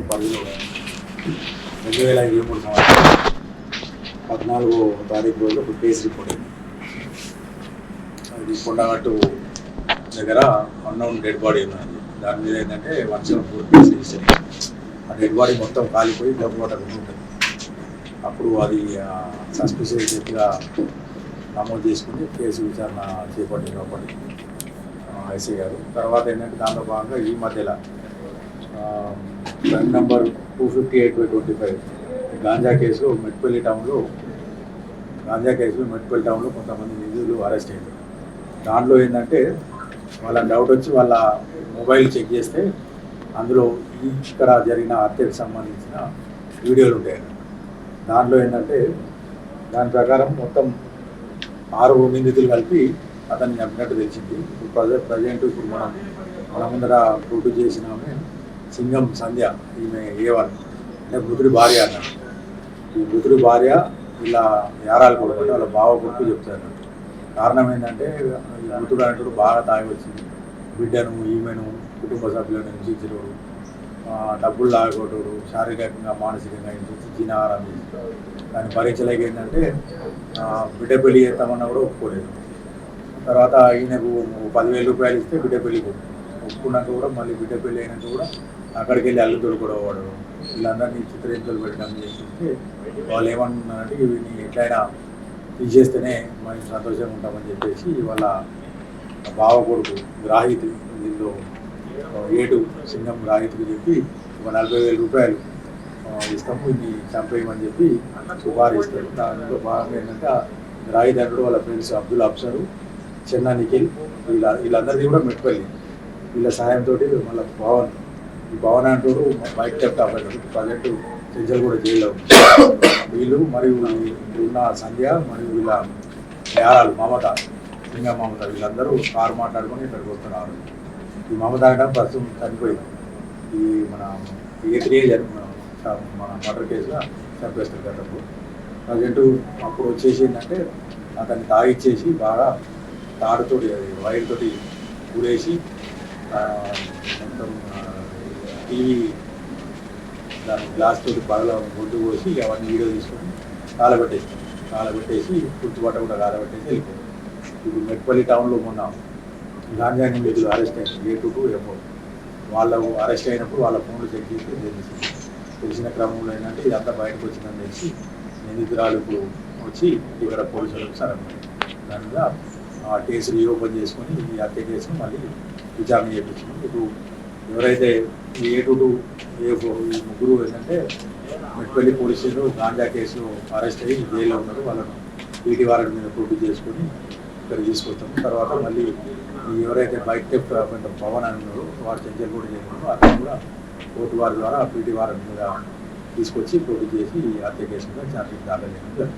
పరిధిలో 2023 సంవత్సరం 14వ తారీఖు రోజు ఒక కేసు రిపోర్ట్ అయింది. అది కొండగట్టు దగ్గర అన్నౌన్ డెడ్ బాడీ ఉన్నది. దాని మీద ఏంటంటే 174 కేసు రిజిస్టర్. ఆ డెడ్ బాడీ మొత్తం కాలిపోయి గబ్బు ఉంటుంది. అప్పుడు అది సస్పిషియస్ డెత్గా నమోదు చేసుకుని కేసు విచారణ చేపట్టినప్పటి ఐసీ గారు. తర్వాత ఏంటంటే దాంట్లో భాగంగా ఈ మధ్యలో రన్ నెంబర్ 258/25 గాంజా కేసులో మెట్పల్లి టౌన్లో కొంతమంది నిందితులు అరెస్ట్ అయ్యారు. దాంట్లో ఏంటంటే వాళ్ళని డౌట్ వచ్చి వాళ్ళ మొబైల్ చెక్ చేస్తే అందులో ఇక్కడ జరిగిన హత్యకు సంబంధించిన వీడియోలు ఉంటాయి. దాంట్లో ఏంటంటే దాని ప్రకారం మొత్తం 6 నిందితులు కలిపి అతన్ని చంపినట్టు తెలిసింది. ఇప్పుడు ప్రజెంట్ ఇప్పుడు మన ముందర ప్రొడ్యూస్ చేసిన సింగం సంధ్య, ఈమె A1 అంటే మృతుడి భార్య అన్నాడు. ఈ మృతుడి భార్య ఇలా యారాలు కొడుకు అంటే వాళ్ళ బావ కొడుకు చెప్తారు. కారణం ఏంటంటే ఈ మృతుడు అంటూ బాగా తాగి వచ్చింది, బిడ్డను ఈమెను కుటుంబ సభ్యులను హింసించడు, డబ్బులు లాగొట్టుడు, శారీరకంగా మానసికంగా హింసించి జీనాహారం చేసి దాన్ని భరించలేక ఏంటంటే బిడ్డ పెళ్లి చేస్తామన్నా కూడా ఒప్పుకోలేదు. తర్వాత ఈయనకు 10,000 రూపాయలు ఇస్తే బిడ్డ పెళ్లి ఒప్పుకున్నాక కూడా మళ్ళీ బిడ్డ పెళ్లి అయినాక కూడా అక్కడికి వెళ్ళి అల్లుతుడు కూడా వాడు వీళ్ళందరినీ చిత్రహింసలు పెట్టడం చేస్తుంటే వాళ్ళు ఏమన్నారంటే వీటిని ఎట్లయినా తీసేస్తేనే మనం సంతోషంగా ఉంటామని చెప్పేసి వాళ్ళ బావ కొడుకు గ్రాహితు దీనిలో ఏటు సింగం గ్రాహితుకు చెప్పి ఒక 40,000 రూపాయలు ఇస్తాము, ఇది చంపేయమని చెప్పి సుపారీ ఇస్తారు. దాంట్లో భాగంగా ఏంటంటే గ్రాహితు అంటాడు వాళ్ళ ఫ్రెండ్స్ అబ్దుల్ అఫ్సరు, చెన్నా నిఖిల్ వీళ్ళందరినీ కూడా మెట్పల్లి వీళ్ళ సాయంతో మళ్ళీ ఈ భవన్ అంటాడు bike theft operator present Chenchal కూడా జైల్లో వీళ్ళు మరియు ఉన్న సంధ్య మరియు వీళ్ళ యారాలు మమత, సింగ మమత వీళ్ళందరూ కారు మాట్లాడుకొని ఇక్కడికి వస్తున్నారు. ఈ మమత అంటే ప్రస్తుతం చనిపోయింది. ఈ మన A3 మన మర్డర్ కేసులో చంపేస్తారు గతంలో. ప్రజెంట్ అప్పుడు వచ్చేసి ఏంటంటే అతన్ని తాగిచ్చేసి బాగా తాడుతోటి వైర్ తోటి ఊరేసి మొత్తం టీవీ దాని గ్లాస్ తోటి బాగా ఒడ్డు పోసి అవన్నీ వీడియో తీసుకొని కాలబెట్టేసి గుర్తుపట్ట కూడా కాలబెట్టేసి వెళ్ళిపోయింది. ఇప్పుడు మెట్పల్లి టౌన్లో మొన్న గాంజా నిందితులు అరెస్ట్ అయింది. A22 FO వాళ్ళు అరెస్ట్ అయినప్పుడు వాళ్ళ ఫోన్లు చెక్ చేసి తెలిసిన క్రమంలో ఏంటంటే ఇదంతా బయటకు వచ్చిందని తెలిసి నిందితురాలు ఇప్పుడు వచ్చి ఇక్కడ పోలీసులకు సరైన దాని మీద కేసు రీఓపెన్ చేసుకొని ఈ హత్య కేసును మళ్ళీ విచారణ చేయించుకుని ఇప్పుడు ఎవరైతే A22 A4 ఈ ముగ్గురు ఏంటంటే మెట్పల్లి పోలీసులు గాంజా కేసులో అరెస్ట్ అయ్యి జైల్లో ఉన్నారు. వాళ్ళను PT వారెంట్ మీద ప్రొడ్యూస్ చేసుకొని ఇక్కడ తీసుకొస్తాము. తర్వాత మళ్ళీ ఎవరైతే బైక్ థెఫ్ట్ పవన్ అని ఉన్నారో వాడు చెంచల్ కూడా చేస్తున్నారో అతను కూడా కోర్టు వారి ద్వారా PT వారెంట్ మీద తీసుకొచ్చి ప్రొడ్యూస్ చేసి ఈ హత్య కేసు మీద ఛార్జ్ దాఖలు చేయడం జరుగుతుంది.